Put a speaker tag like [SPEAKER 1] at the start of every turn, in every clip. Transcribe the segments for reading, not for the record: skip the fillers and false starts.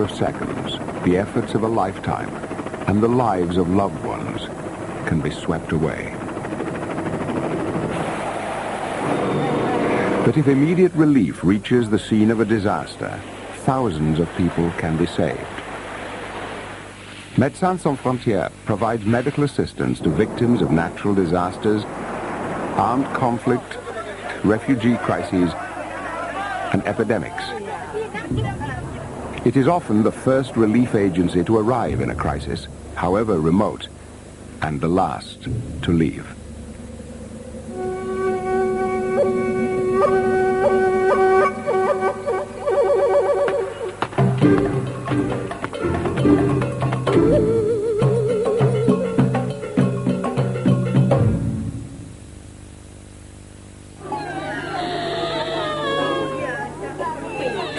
[SPEAKER 1] of seconds, the efforts of a lifetime and the lives of loved ones can be swept away. But if immediate relief reaches the scene of a disaster, thousands of people can be saved. Médecins Sans Frontières provides medical assistance to victims of natural disasters, armed conflict, refugee crises, and epidemics. It is often the first relief agency to arrive in a crisis, however remote, and the last to leave.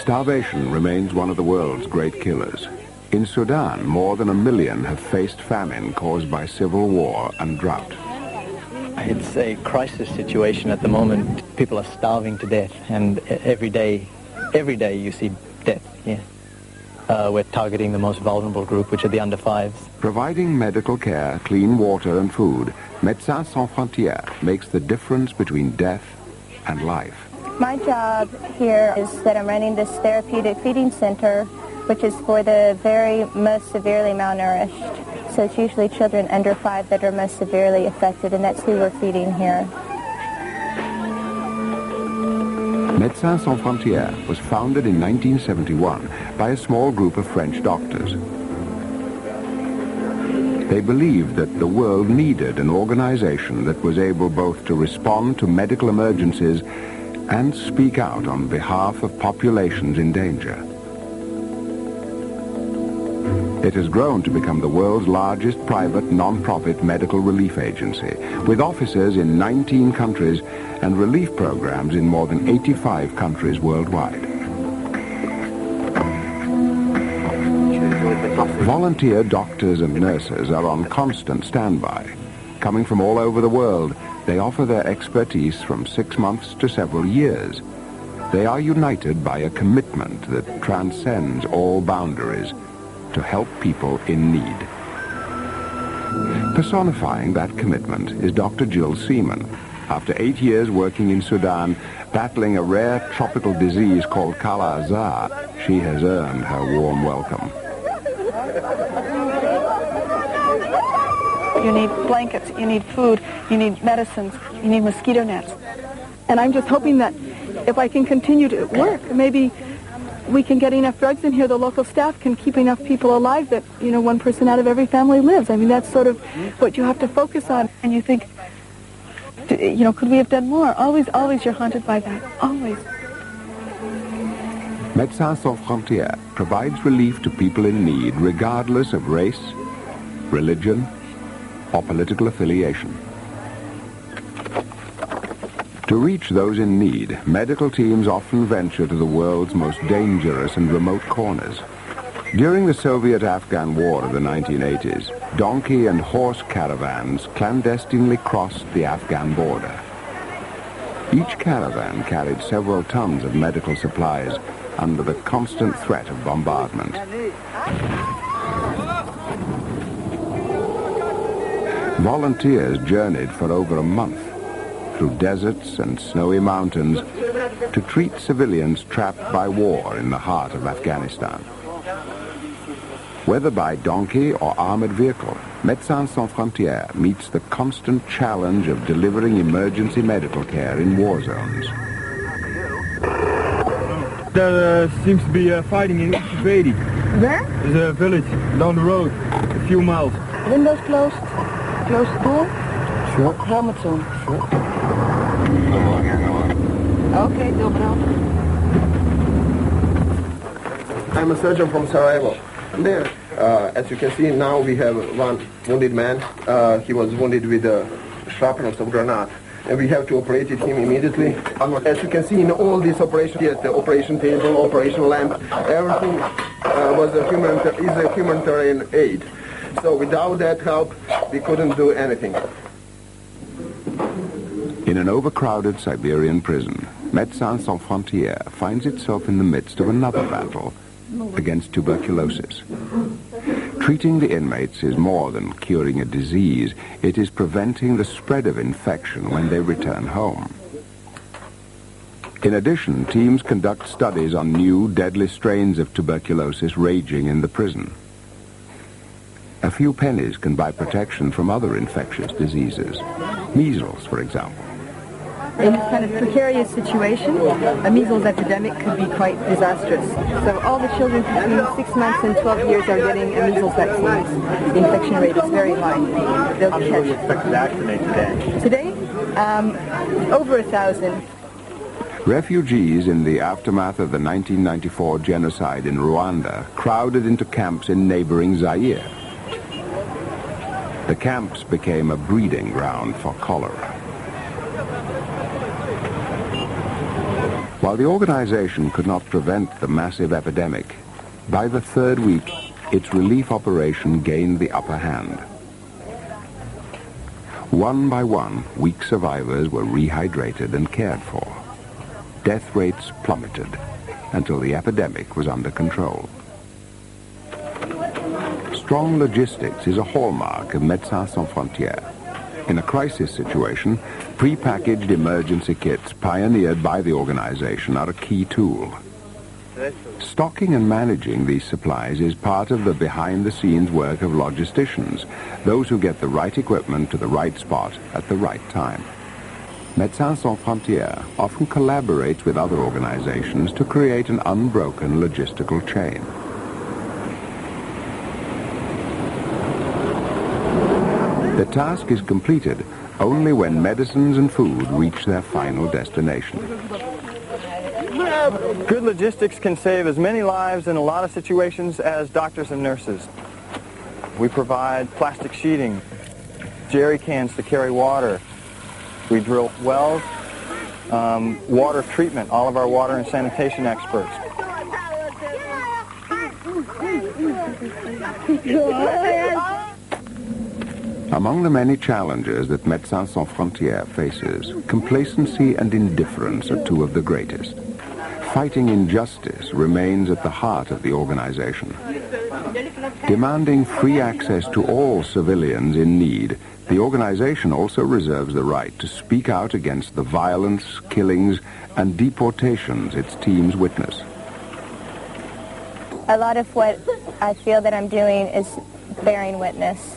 [SPEAKER 1] Starvation remains one of the world's great killers. In Sudan, more than 1 million have faced famine caused by civil war and drought.
[SPEAKER 2] It's a crisis situation at the moment. People are starving to death, and every day you see death. Yeah. We're targeting the most vulnerable group, which are the under 5s.
[SPEAKER 1] Providing medical care, clean water and food, Médecins Sans Frontières makes the difference between death and life.
[SPEAKER 3] My job here is that I'm running this therapeutic feeding center, which is for the very most severely malnourished. So it's usually children under 5 that are most severely affected, and that's who we're feeding here.
[SPEAKER 1] Médecins Sans Frontières was founded in 1971 by a small group of French doctors. They believed that the world needed an organization that was able both to respond to medical emergencies and speak out on behalf of populations in danger. It has grown to become the world's largest private non-profit medical relief agency, with offices in 19 countries and relief programs in more than 85 countries worldwide. Volunteer doctors and nurses are on constant standby. Coming from all over the world, they offer their expertise from 6 months to several years. They are united by a commitment that transcends all boundaries to help people in need. Personifying that commitment is Dr. Jill Seaman. After 8 years working in Sudan, battling a rare tropical disease called Kala-Azar, she has earned her warm welcome.
[SPEAKER 4] You need blankets, you need food, you need medicines, you need mosquito nets. And I'm just hoping that if I can continue to work, maybe we can get enough drugs in here, the local staff can keep enough people alive that, 1 person out of every family lives. I mean, that's sort of what you have to focus on. And you think, could we have done more? Always you're haunted by that. Always.
[SPEAKER 1] Médecins Sans Frontières provides relief to people in need regardless of race, religion, or political affiliation. To reach those in need, medical teams often venture to the world's most dangerous and remote corners. During the Soviet-Afghan War of the 1980s, donkey and horse caravans clandestinely crossed the Afghan border. Each caravan carried several tons of medical supplies under the constant threat of bombardment. Volunteers journeyed for over a month through deserts and snowy mountains to treat civilians trapped by war in the heart of Afghanistan. Whether by donkey or armored vehicle, Médecins Sans Frontières meets the constant challenge of delivering emergency medical care in war zones.
[SPEAKER 5] There seems to be fighting in Vedi.
[SPEAKER 4] Where?
[SPEAKER 5] There's a village down the road, a few miles.
[SPEAKER 4] Windows closed. Close the door.
[SPEAKER 5] Sure.
[SPEAKER 4] Helmets on.
[SPEAKER 5] Sure.
[SPEAKER 4] Okay, dobro.
[SPEAKER 6] I'm a surgeon from Sarajevo. There, as you can see, now we have one wounded man. He was wounded with shrapnels of granate, and we have to operate him immediately. As you can see in all these operations, yes, the operation table, operation lamp, everything is a humanitarian aid. So without that help, we couldn't do anything.
[SPEAKER 1] In an overcrowded Siberian prison, Médecins Sans Frontières finds itself in the midst of another battle, against tuberculosis. Treating the inmates is more than curing a disease. It is preventing the spread of infection when they return home. In addition, teams conduct studies on new, deadly strains of tuberculosis raging in the prison. A few pennies can buy protection from other infectious diseases. Measles, for example.
[SPEAKER 7] In this kind of precarious situation, a measles epidemic could be quite disastrous. So all the children between 6 months and 12 years are getting a measles vaccine. The infection rate is very high. They'll
[SPEAKER 2] How many do you expect to vaccinate today?
[SPEAKER 7] Today, over 1,000.
[SPEAKER 1] Refugees in the aftermath of the 1994 genocide in Rwanda crowded into camps in neighboring Zaire. The camps became a breeding ground for cholera. While the organization could not prevent the massive epidemic, by the third week, its relief operation gained the upper hand. One by one, weak survivors were rehydrated and cared for. Death rates plummeted until the epidemic was under control. Strong logistics is a hallmark of Médecins Sans Frontières. In a crisis situation, pre-packaged emergency kits pioneered by the organization are a key tool. Stocking and managing these supplies is part of the behind-the-scenes work of logisticians, those who get the right equipment to the right spot at the right time. Médecins Sans Frontières often collaborates with other organizations to create an unbroken logistical chain. The task is completed only when medicines and food reach their final destination.
[SPEAKER 2] Good logistics can save as many lives in a lot of situations as doctors and nurses. We provide plastic sheeting, jerry cans to carry water. We drill wells, water treatment, all of our water and sanitation experts.
[SPEAKER 1] Among the many challenges that Médecins Sans Frontières faces, complacency and indifference are two of the greatest. Fighting injustice remains at the heart of the organization. Demanding free access to all civilians in need, the organization also reserves the right to speak out against the violence, killings, and deportations its teams witness.
[SPEAKER 3] A lot of what I feel that I'm doing is bearing witness,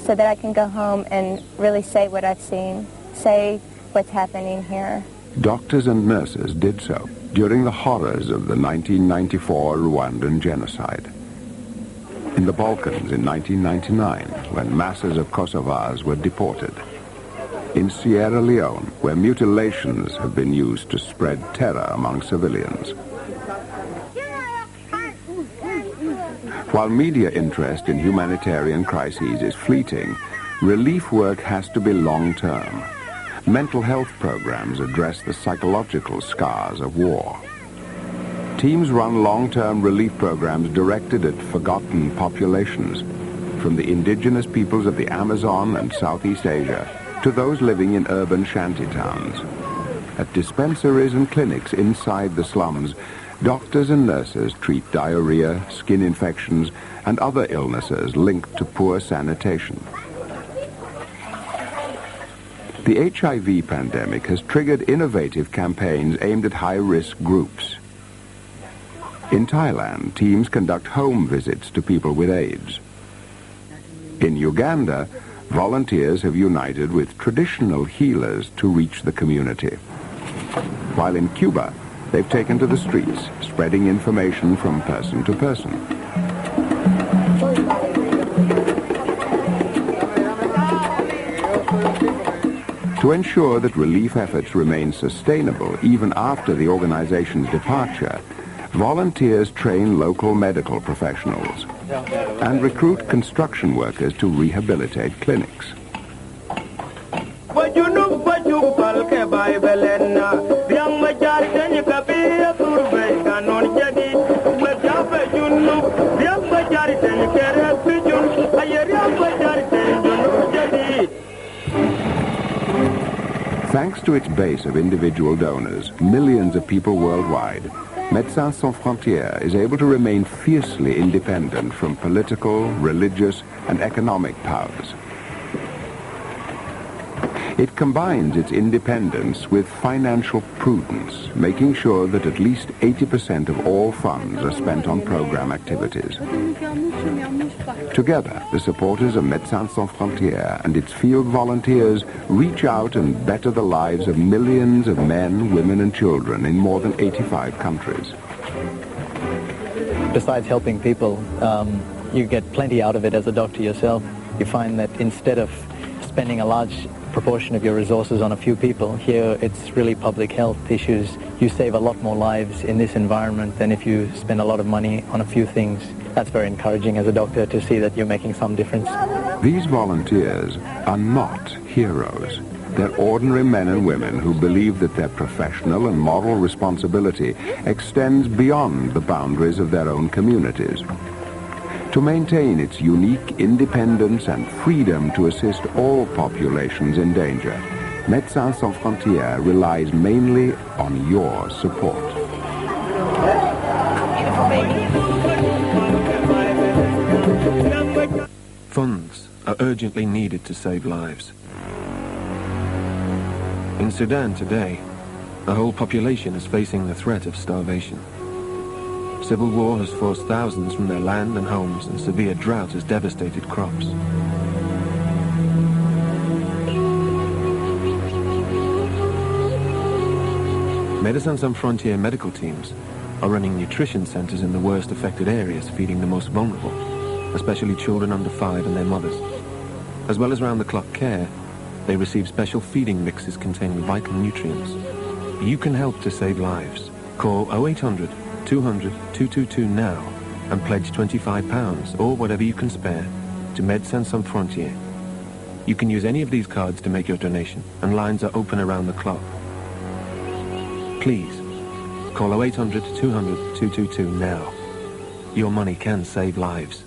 [SPEAKER 3] so that I can go home and really say what I've seen, say what's happening here.
[SPEAKER 1] Doctors and nurses did so during the horrors of the 1994 Rwandan genocide. In the Balkans in 1999, when masses of Kosovars were deported. In Sierra Leone, where mutilations have been used to spread terror among civilians. While media interest in humanitarian crises is fleeting, relief work has to be long-term. Mental health programs address the psychological scars of war. Teams run long-term relief programs directed at forgotten populations, from the indigenous peoples of the Amazon and Southeast Asia to those living in urban shantytowns. At dispensaries and clinics inside the slums, doctors and nurses treat diarrhea, skin infections, and other illnesses linked to poor sanitation. The HIV pandemic has triggered innovative campaigns aimed at high-risk groups. In Thailand, teams conduct home visits to people with AIDS. In Uganda, volunteers have united with traditional healers to reach the community. While in Cuba, they've taken to the streets, spreading information from person to person. To ensure that relief efforts remain sustainable even after the organization's departure, volunteers train local medical professionals and recruit construction workers to rehabilitate clinics. Thanks to its base of individual donors, millions of people worldwide, Médecins Sans Frontières is able to remain fiercely independent from political, religious, and economic powers. It combines its independence with financial prudence, making sure that at least 80% of all funds are spent on program activities. Together, the supporters of Médecins Sans Frontières and its field volunteers reach out and better the lives of millions of men, women, and children in more than 85 countries.
[SPEAKER 2] Besides helping people, you get plenty out of it as a doctor yourself. You find that instead of spending a large proportion of your resources on a few people, here it's really public health issues. You save a lot more lives in this environment than if you spend a lot of money on a few things. That's very encouraging as a doctor to see that you're making some difference.
[SPEAKER 1] These volunteers are not heroes. They're ordinary men and women who believe that their professional and moral responsibility extends beyond the boundaries of their own communities. To maintain its unique independence and freedom to assist all populations in danger, Médecins Sans Frontières relies mainly on your support.
[SPEAKER 8] Funds are urgently needed to save lives. In Sudan today, the whole population is facing the threat of starvation. Civil war has forced thousands from their land and homes, and severe drought has devastated crops. Médecins Sans Frontières medical teams are running nutrition centers in the worst affected areas, feeding the most vulnerable, especially children under 5 and their mothers. As well as round-the-clock care, they receive special feeding mixes containing vital nutrients. You can help to save lives. Call 0800 200 222 now and pledge £25 or whatever you can spare to Médecins Sans Frontières. You can use any of these cards to make your donation, and lines are open around the clock. Please, call 0800 200 222 now. Your money can save lives.